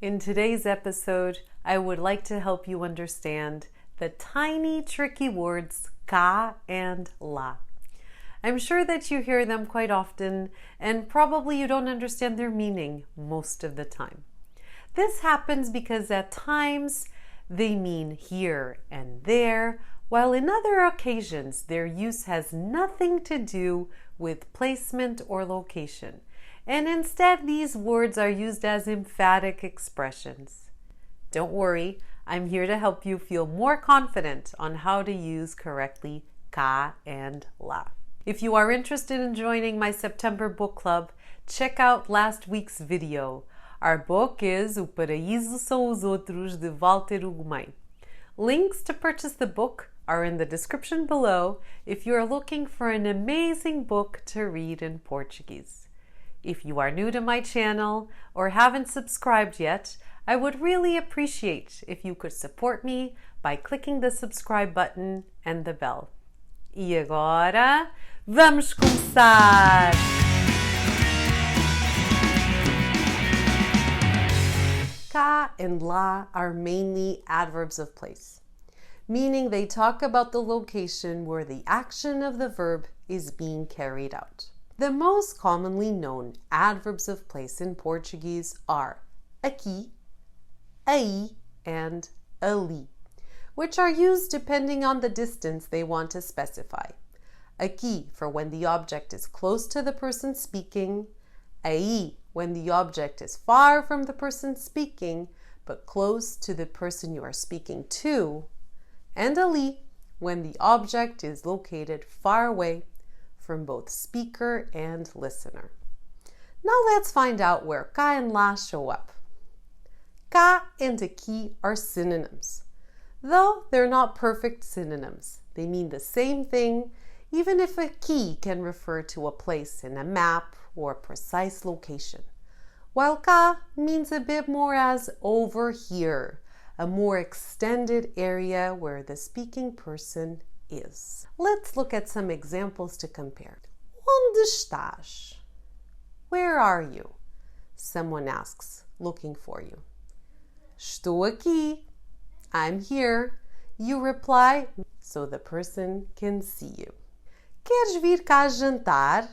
In today's episode, I would like to help you understand the tiny tricky words cá and lá. I'm sure that you hear them quite often and probably you don't understand their meaning most of the time. This happens because at times they mean here and there, while in other occasions their use has nothing to do with placement or location. And instead, these words are used as emphatic expressions. Don't worry, I'm here to help you feel more confident on how to use correctly cá and lá. If you are interested in joining my September book club, check out last week's video. Our book is O Paraíso São os Outros, de Walter Ugumem. Links to purchase the book are in the description below if you are looking for an amazing book to read in Portuguese. If you are new to my channel or haven't subscribed yet, I would really appreciate if you could support me by clicking the subscribe button and the bell. E agora, vamos começar! Cá and lá are mainly adverbs of place, meaning they talk about the location where the action of the verb is being carried out. The most commonly known adverbs of place in Portuguese are aqui, aí, and ali, which are used depending on the distance they want to specify. Aqui for when the object is close to the person speaking, aí when the object is far from the person speaking but close to the person you are speaking to, and ali when the object is located far away from both speaker and listener. Now let's find out where cá and lá show up. Cá and aqui are synonyms. Though they're not perfect synonyms, they mean the same thing, even if aqui can refer to a place in a map or a precise location, while cá means a bit more as over here, a more extended area where the speaking person is. Let's look at some examples to compare. Onde estás? Where are you? Someone asks, looking for you. Estou aqui. I'm here. You reply so the person can see you. Queres vir cá jantar?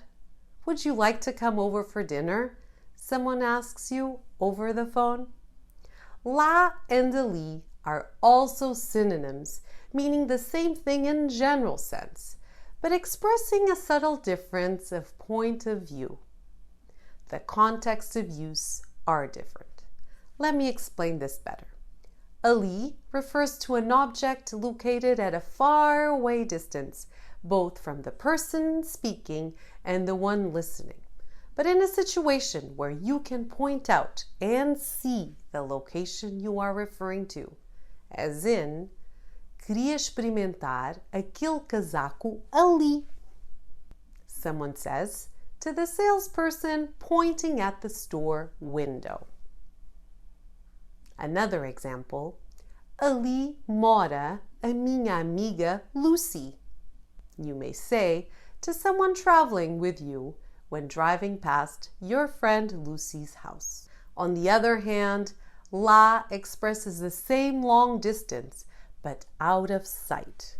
Would you like to come over for dinner? Someone asks you over the phone. Lá and ali are also synonyms, meaning the same thing in general sense, but expressing a subtle difference of point of view. The context of use are different. Let me explain this better. Ali refers to an object located at a far away distance, both from the person speaking and the one listening, but in a situation where you can point out and see the location you are referring to, as in, queria experimentar aquele casaco ali. Someone says to the salesperson pointing at the store window. Another example, ali mora a minha amiga Lucy. You may say to someone traveling with you when driving past your friend Lucy's house. On the other hand, lá expresses the same long distance but out of sight.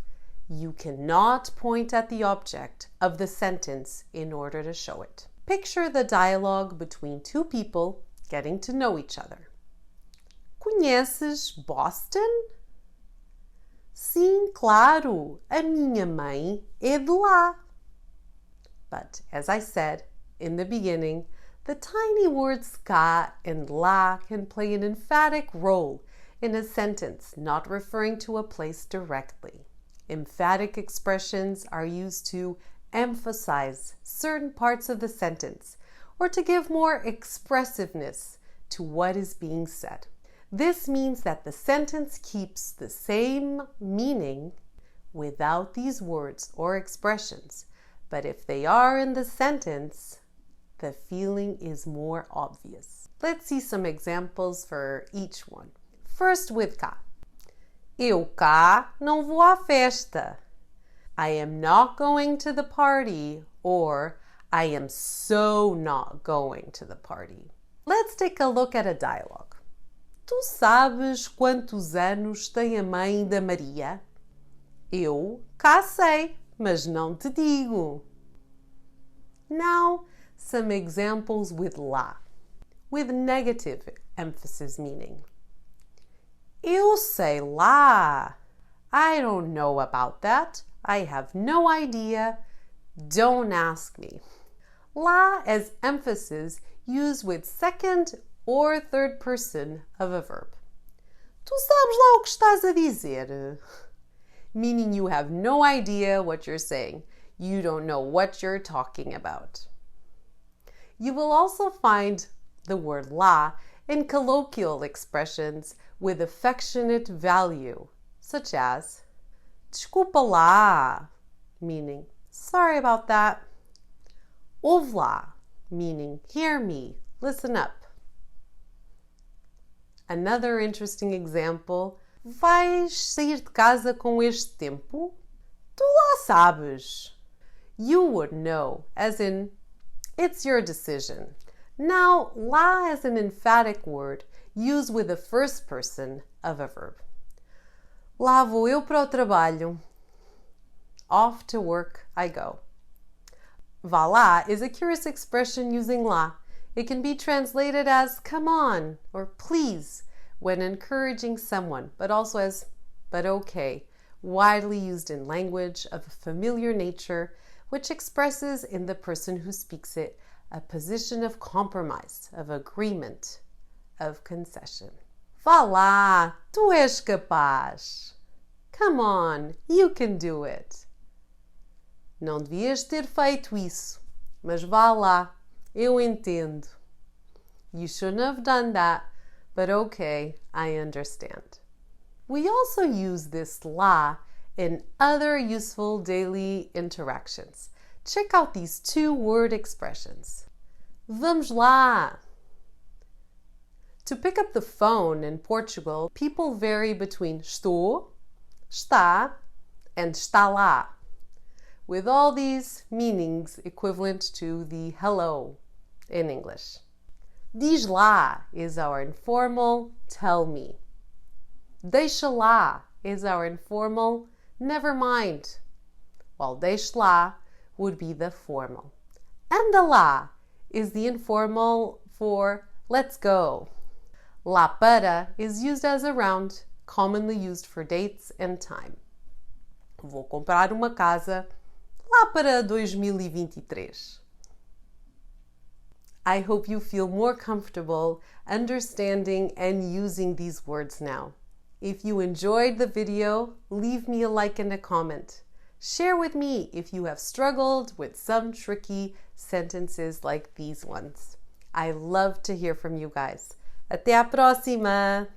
You cannot point at the object of the sentence in order to show it. Picture the dialogue between two people getting to know each other. Conheces Boston? Sim, claro, a minha mãe é de lá. But as I said in the beginning, the tiny words cá and lá can play an emphatic role in a sentence not referring to a place directly. Emphatic expressions are used to emphasize certain parts of the sentence or to give more expressiveness to what is being said. This means that the sentence keeps the same meaning without these words or expressions, but if they are in the sentence, the feeling is more obvious. Let's see some examples for each one. First with cá. Eu cá não vou à festa. I am not going to the party, or I am so not going to the party. Let's take a look at a dialogue. Tu sabes quantos anos tem a mãe da Maria? Eu cá sei, mas não te digo. Now, some examples with lá, with negative emphasis meaning. Eu sei lá. I don't know about that. I have no idea. Don't ask me. Lá as emphasis used with second or third person of a verb. Tu sabes lá o que estás a dizer? Meaning you have no idea what you're saying. You don't know what you're talking about. You will also find the word lá in colloquial expressions with affectionate value, such as desculpa lá, meaning sorry about that. Ouve lá, meaning hear me, listen up. Another interesting example, vais sair de casa com este tempo? Tu lá sabes. You would know, as in, it's your decision. Now, lá is an emphatic word used with the first person of a verb. Lá vou eu para o trabalho. Off to work I go. Vá lá is a curious expression using lá. It can be translated as come on or please when encouraging someone, but also as but okay, widely used in language of a familiar nature, which expresses in the person who speaks it a position of compromise, of agreement, of concession. Vá lá, tu és capaz. Come on, you can do it. Não devias ter feito isso, mas vá lá, eu entendo. You shouldn't have done that, but okay, I understand. We also use this lá in other useful daily interactions. Check out these two word expressions. Vamos lá. To pick up the phone in Portugal, people vary between estou, está, and está lá, with all these meanings equivalent to the hello in English. Diz lá is our informal tell me. Deixa lá is our informal never mind, while deixe lá would be the formal. Anda lá is the informal for let's go. Lá para is used as a round, commonly used for dates and time. Vou comprar uma casa lá para 2023. I hope you feel more comfortable understanding and using these words now. If you enjoyed the video, leave me a like and a comment. Share with me if you have struggled with some tricky sentences like these ones. I love to hear from you guys. Até a próxima!